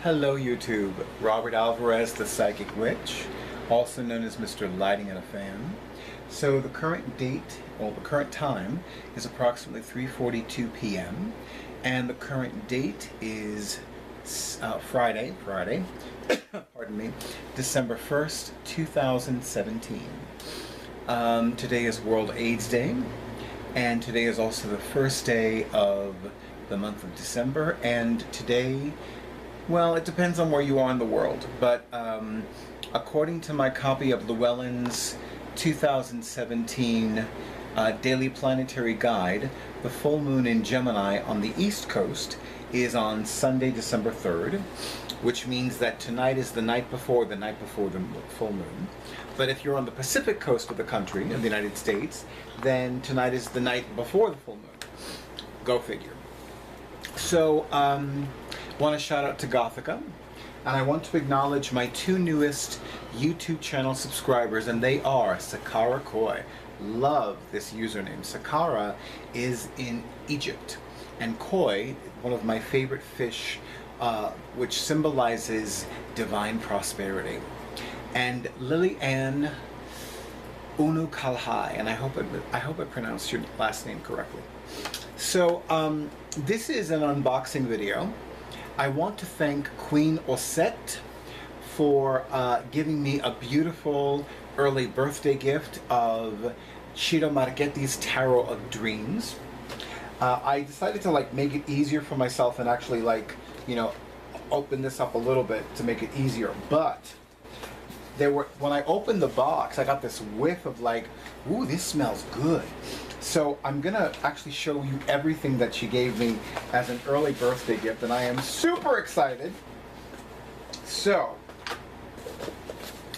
Hello YouTube, Robert Alvarez, the Psychic Witch, also known as Mr. Lighting and a Fan. So the current date, well the current time is approximately 3:42 p.m. and the current date is Friday, pardon me, December 1st, 2017. Today is World AIDS Day, and today is also the first day of the month of December, and today, well, it depends on where you are in the world, but according to my copy of Llewellyn's 2017 Daily Planetary Guide, the full moon in Gemini on the East Coast is on Sunday, December 3rd, which means that tonight is the night before the full moon. But if you're on the Pacific coast of the country, of the United States, then tonight is the night before the full moon. Go figure. So, want to shout out to Gothica, and I want to acknowledge my two newest YouTube channel subscribers, and they are Sakara Koi. Love this username. Sakara is in Egypt, and Koi, one of my favorite fish, which symbolizes divine prosperity. And Lily Ann Unu Kalhai, and I hope I pronounced your last name correctly. So this is an unboxing video. I want to thank Queen Auset for giving me a beautiful early birthday gift of Ciro Marchetti's Tarot of Dreams. I decided to make it easier for myself and actually open this up a little bit to make it easier, but when I opened the box, I got this whiff of ooh, this smells good. So I'm gonna actually show you everything that she gave me as an early birthday gift, and I am super excited. So,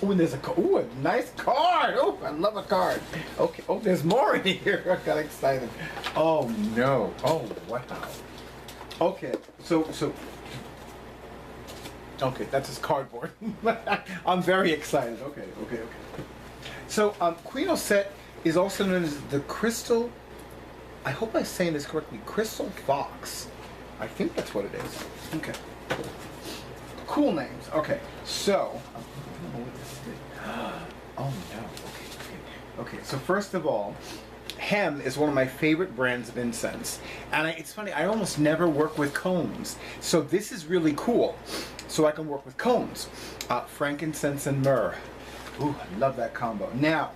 ooh, and there's a nice card. Oh, I love a card. Okay. Oh, there's more in here. I got excited. Oh no. Oh wow. Okay. So. Okay, that's his cardboard. I'm very excited. Okay. So, Queen Auset is also known as the Crystal, I hope I'm saying this correctly, Crystal Fox. I think that's what it is. Okay. Cool names. Okay, so, I don't know what this is. Oh no, okay. So first of all, Hem is one of my favorite brands of incense. And it's funny, I almost never work with cones. So this is really cool. So I can work with cones. Frankincense and myrrh. Ooh, I love that combo. Now,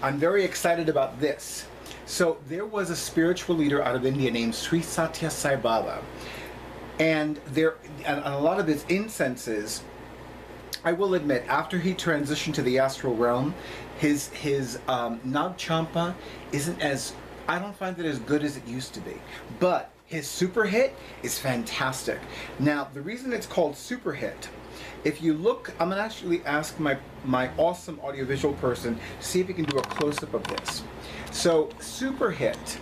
I'm very excited about this. So there was a spiritual leader out of India named Sri Satya Sai Baba. And a lot of his incenses, I will admit, after he transitioned to the astral realm, his Nag Champa isn't as, I don't find it as good as it used to be. But his super hit is fantastic. Now, the reason it's called super hit, if you look, I'm going to actually ask my awesome audiovisual person to see if he can do a close-up of this. So, super hit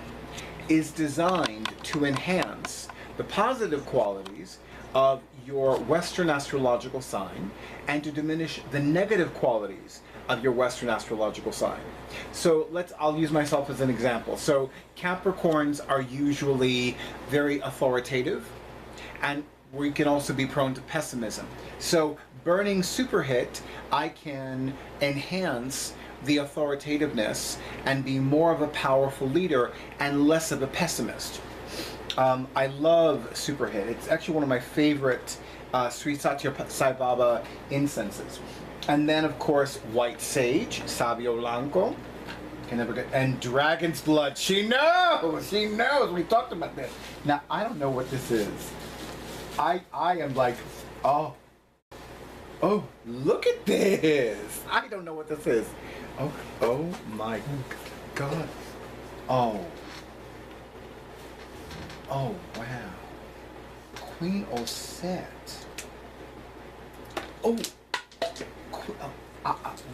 is designed to enhance the positive qualities of your Western astrological sign and to diminish the negative qualities of your Western astrological sign. So I'll use myself as an example. So Capricorns are usually very authoritative, and we can also be prone to pessimism. So burning super hit, I can enhance the authoritativeness and be more of a powerful leader and less of a pessimist. I love super hit. It's actually one of my favorite Sri Satya Sai Baba incenses. And then, of course, white sage, Savio Blanco, can never get, and dragon's blood. She knows. We talked about this. Now, I don't know what this is. I am like, oh, look at this. I don't know what this is. Oh my God. Oh, wow. Queen Auset. Oh.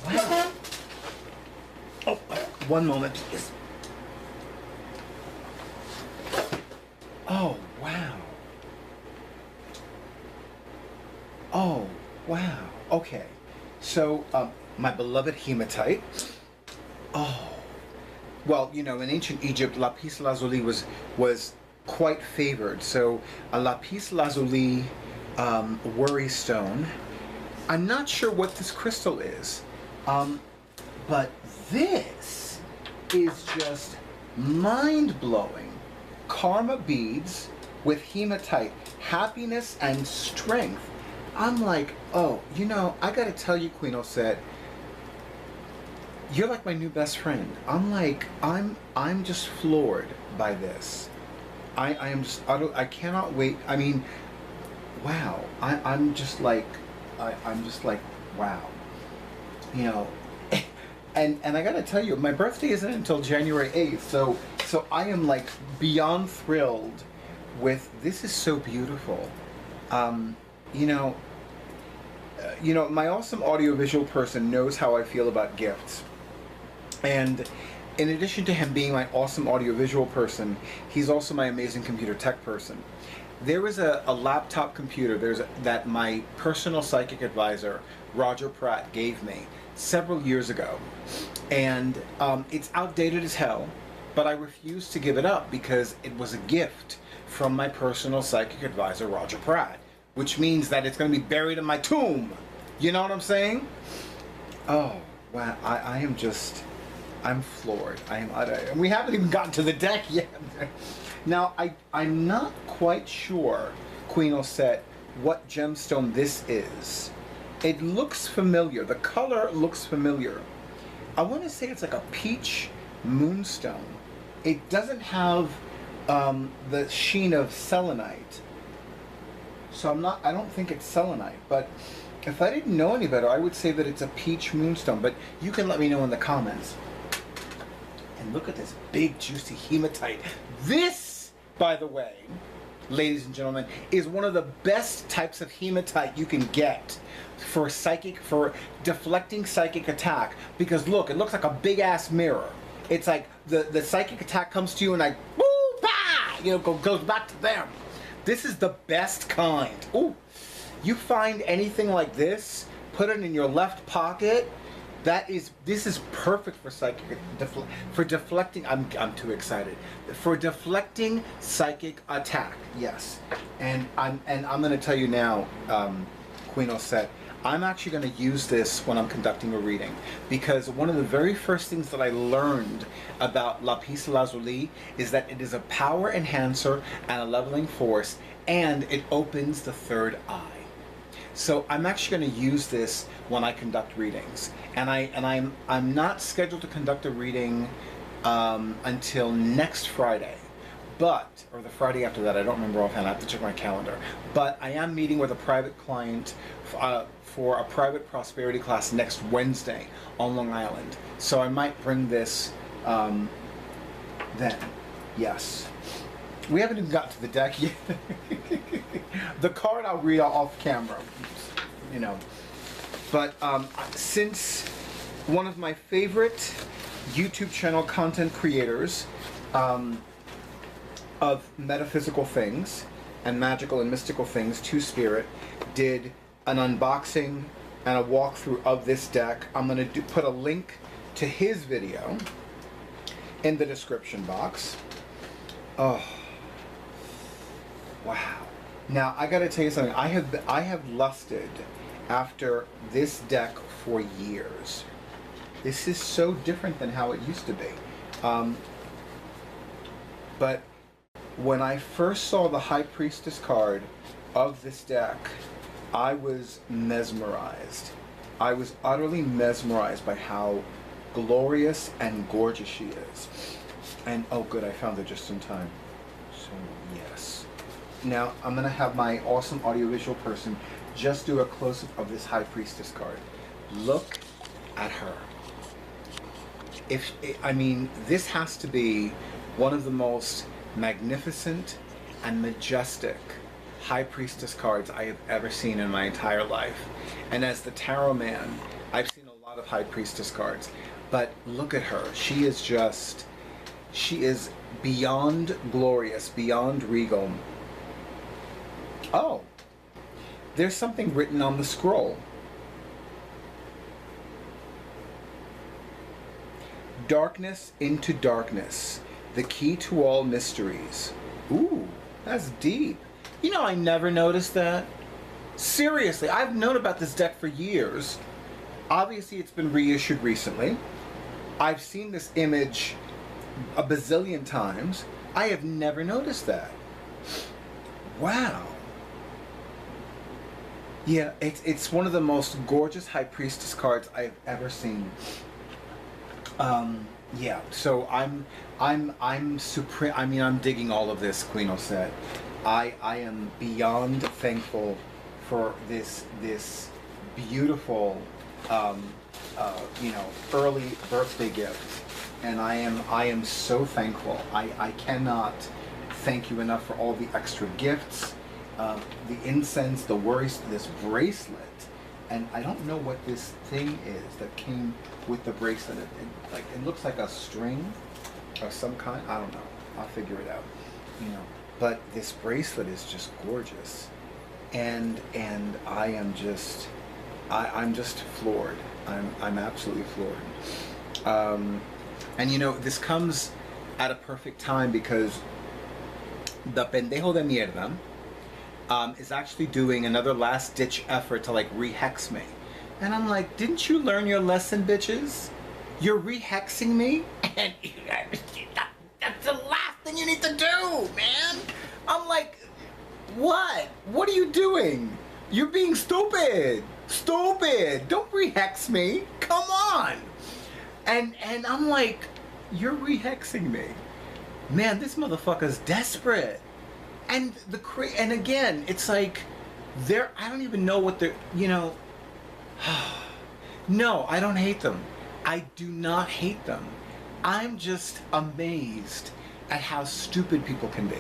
Wow. Oh, one moment, please. Oh, wow. Oh, wow. Okay. So, my beloved hematite. Oh. Well, in ancient Egypt, lapis lazuli was quite favored. So, a lapis lazuli worry stone. I'm not sure what this crystal is, but this is just mind-blowing. Karma beads with hematite, happiness and strength. I'm like, oh, you know, I gotta tell you, Queen Auset, you're like my new best friend. I'm like, I'm just floored by this. I am just I cannot wait. I mean, wow. I'm just like, I'm just like, wow. You know, and I gotta tell you, my birthday isn't until January 8th, so I am like beyond thrilled with this. Is so beautiful. You know, my awesome audiovisual person knows how I feel about gifts. And in addition to him being my awesome audiovisual person, he's also my amazing computer tech person. There was a laptop computer that my personal psychic advisor, Roger Pratt, gave me several years ago. And it's outdated as hell, but I refused to give it up because it was a gift from my personal psychic advisor, Roger Pratt, which means that it's going to be buried in my tomb. You know what I'm saying? Oh, wow. I am just, I'm floored. And we haven't even gotten to the deck yet. Now, I'm not quite sure, Queen Auset, what gemstone this is. It looks familiar. The color looks familiar. I want to say it's like a peach moonstone. It doesn't have the sheen of selenite. So I don't think it's selenite, but if I didn't know any better, I would say that it's a peach moonstone, but you can let me know in the comments. And look at this big juicy hematite. This, by the way, ladies and gentlemen, is one of the best types of hematite you can get for deflecting psychic attack, because look, it looks like a big ass mirror. It's like the psychic attack comes to you and like, woo, bah! You know, goes back to them. This is the best kind. Ooh, you find anything like this, put it in your left pocket. This is perfect for psychic for deflecting. I'm too excited for deflecting psychic attack. Yes, and I'm going to tell you now, Queen Auset, I'm actually going to use this when I'm conducting a reading, because one of the very first things that I learned about lapis lazuli is that it is a power enhancer and a leveling force, and it opens the third eye. So I'm actually going to use this when I conduct readings, and I'm not scheduled to conduct a reading until next Friday, or the Friday after that. I don't remember offhand. I have to check my calendar. But I am meeting with a private client for a private prosperity class next Wednesday on Long Island. So I might bring this then. Yes. We haven't even got to the deck yet. The card I'll read off camera, you know. But since one of my favorite YouTube channel content creators of metaphysical things and magical and mystical things, Two Spirit, did an unboxing and a walkthrough of this deck, I'm going to put a link to his video in the description box. Oh. Wow. Now I gotta tell you something. I have lusted after this deck for years. This is so different than how it used to be. But when I first saw the High Priestess card of this deck, I was mesmerized. I was utterly mesmerized by how glorious and gorgeous she is. And oh good, I found it just in time. So yes. Now, I'm going to have my awesome audiovisual person just do a close-up of this High Priestess card. Look at her. I mean, this has to be one of the most magnificent and majestic High Priestess cards I have ever seen in my entire life. And as the tarot man, I've seen a lot of High Priestess cards. But look at her. She is beyond glorious, beyond regal. Oh, there's something written on the scroll. Darkness into darkness, the key to all mysteries. Ooh, that's deep. You know, I never noticed that. Seriously, I've known about this deck for years. Obviously, it's been reissued recently. I've seen this image a bazillion times. I have never noticed that. Wow. Yeah, it's one of the most gorgeous High Priestess cards I've ever seen. Yeah, so I'm supreme. I mean, I'm digging all of this, Queen Auset. I am beyond thankful for this beautiful, you know, early birthday gift, and I am so thankful. I cannot thank you enough for all the extra gifts, the incense, the worries, this bracelet. And I don't know what this thing is that came with the bracelet. It looks like a string of some kind. I don't know. I'll figure it out. You know. But this bracelet is just gorgeous, and I am just, I'm just floored. I'm absolutely floored. And you know, this comes at a perfect time because the pendejo de mierda is actually doing another last-ditch effort to like re-hex me. And I'm like, didn't you learn your lesson, bitches? You're re-hexing me? And that's the last thing you need to do, man! I'm like, what? What are you doing? You're being stupid! Stupid! Don't re-hex me! Come on! And I'm like, you're re-hexing me. Man, this motherfucker's desperate. And and again, it's like, I don't even know what they're, you know. No, I don't hate them. I do not hate them. I'm just amazed at how stupid people can be.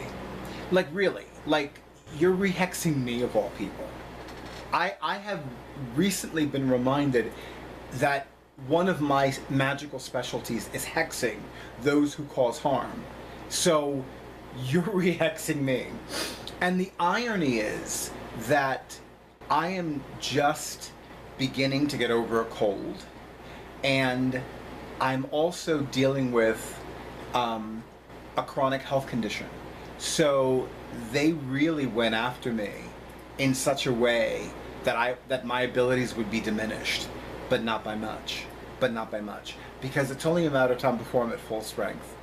Like, really, like, you're re-hexing me of all people. I have recently been reminded that one of my magical specialties is hexing those who cause harm. So you're re-hexing me. And the irony is that I am just beginning to get over a cold, and I'm also dealing with a chronic health condition. So they really went after me in such a way that my abilities would be diminished, but not by much. But not by much. Because it's only a matter of time before I'm at full strength.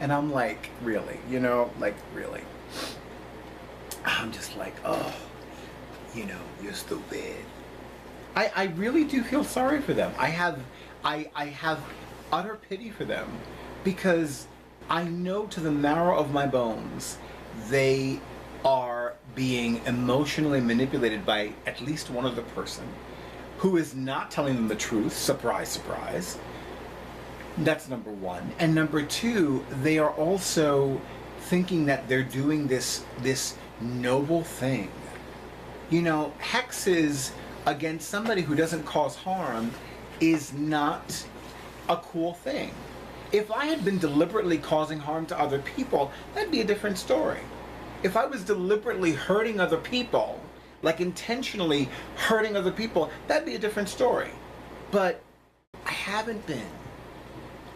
And I'm like, really? You know, like, really? I'm just like, oh, you know, you're stupid. I really do feel sorry for them. I have utter pity for them, because I know to the marrow of my bones they are being emotionally manipulated by at least one other person who is not telling them the truth. Surprise, surprise. That's number one. And number two, they are also thinking that they're doing this noble thing. You know, hexes against somebody who doesn't cause harm is not a cool thing. If I had been deliberately causing harm to other people, that'd be a different story. If I was deliberately hurting other people, like intentionally hurting other people, that'd be a different story. But I haven't been.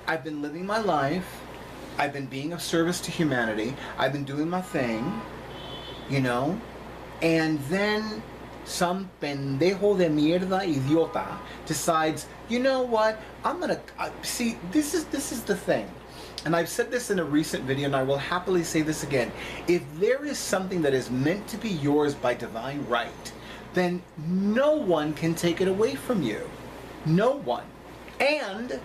I've been living my life. I've been being of service to humanity. I've been doing my thing, you know? And then some pendejo de mierda idiota decides, you know what, I'm gonna, see, this is the thing. And I've said this in a recent video, and I will happily say this again. If there is something that is meant to be yours by divine right, then no one can take it away from you. No one. And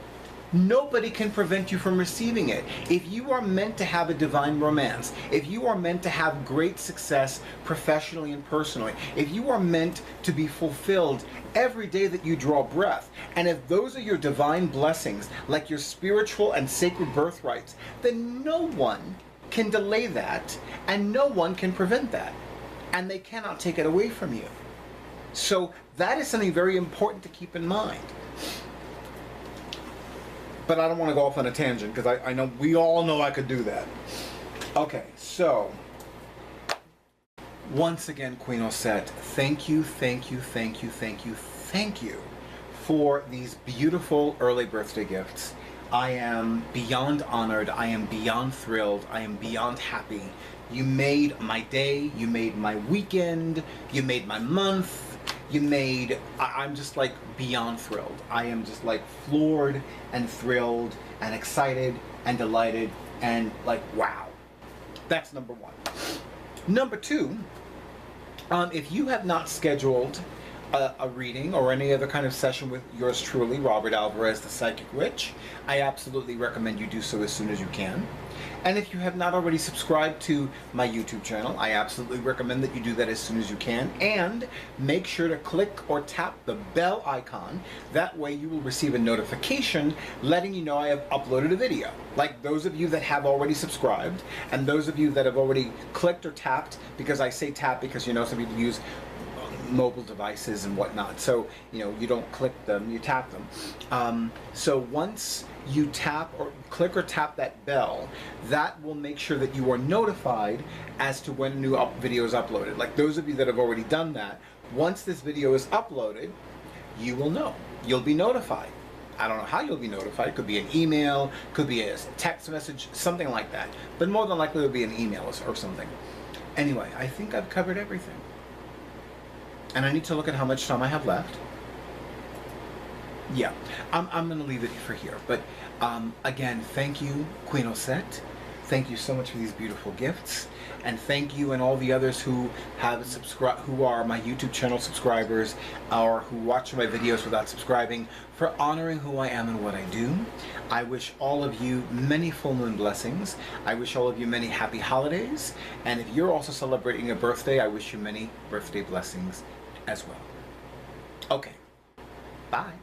nobody can prevent you from receiving it. If you are meant to have a divine romance, if you are meant to have great success professionally and personally, if you are meant to be fulfilled every day that you draw breath, and if those are your divine blessings, like your spiritual and sacred birthrights, then no one can delay that, and no one can prevent that. And they cannot take it away from you. So that is something very important to keep in mind. But I don't want to go off on a tangent, because I know, we all know I could do that. Okay, so once again, Queen Auset, thank you, thank you, thank you, thank you, thank you for these beautiful early birthday gifts. I am beyond honored. I am beyond thrilled. I am beyond happy. You made my day. You made my weekend. You made my month. You made... I'm just like beyond thrilled. I am just like floored and thrilled and excited and delighted and like, wow. That's number one. Number two, if you have not scheduled a reading or any other kind of session with yours truly, Robert Alvarez, the Psychic Witch, I absolutely recommend you do so as soon as you can. And if you have not already subscribed to my YouTube channel, I absolutely recommend that you do that as soon as you can. And make sure to click or tap the bell icon. That way you will receive a notification letting you know I have uploaded a video. Like those of you that have already subscribed, and those of you that have already clicked or tapped, because I say tap because you know some people use mobile devices and whatnot, so you know you don't click them, you tap them. So once you tap or click or tap that bell, that will make sure that you are notified as to when a new video is uploaded. Like those of you that have already done that, once this video is uploaded, you will know. You'll be notified. I don't know how you'll be notified. It could be an email, could be a text message, something like that. But more than likely it'll be an email or something. Anyway, I think I've covered everything. And I need to look at how much time I have left. Yeah, I'm going to leave it for here. But again, thank you, Queen Auset. Thank you so much for these beautiful gifts. And thank you and all the others who have subscribed, who are my YouTube channel subscribers, or who watch my videos without subscribing, for honoring who I am and what I do. I wish all of you many full moon blessings. I wish all of you many happy holidays. And if you're also celebrating a birthday, I wish you many birthday blessings as well. Okay, bye.